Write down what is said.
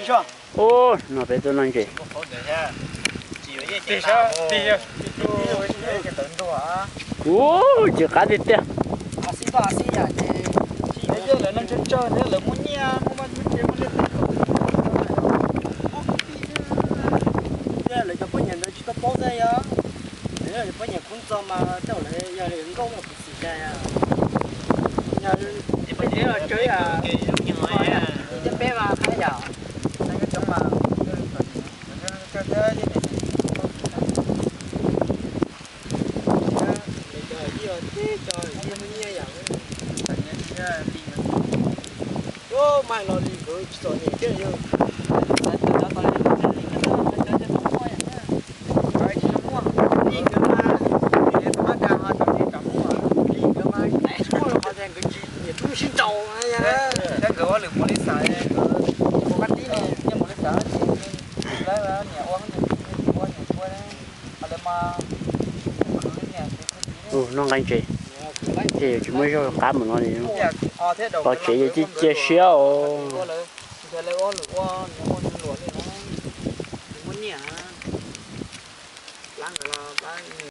chưa ô nó phải tôi nói gì đi sao đi cái tấn đồ à ô chỉ cá đi tiêu xí ba xí à chị bây giờ là nó chơi nữa là muốn nha muốn bắt muốn chơi muốn lên giờ là cho bữa nhận được chỉ có bao giờ á nếu là bữa nhận cũng cho mà đâu là giờ là công là cũng xí ra nhà bây giờ là chơi à đi bé mà thấy giờ cái chỗ mà ô mai lo đi cứ cho nhẹ chứ chứ xin chào nha. Cái cửa lượng một lít xài, một cái tí này, như một lít xài, lấy ra nhà uống, uống đấy, mà nó ngang chị thì chúng mới cho cá mà nó đi có chị chỉ chia sẻ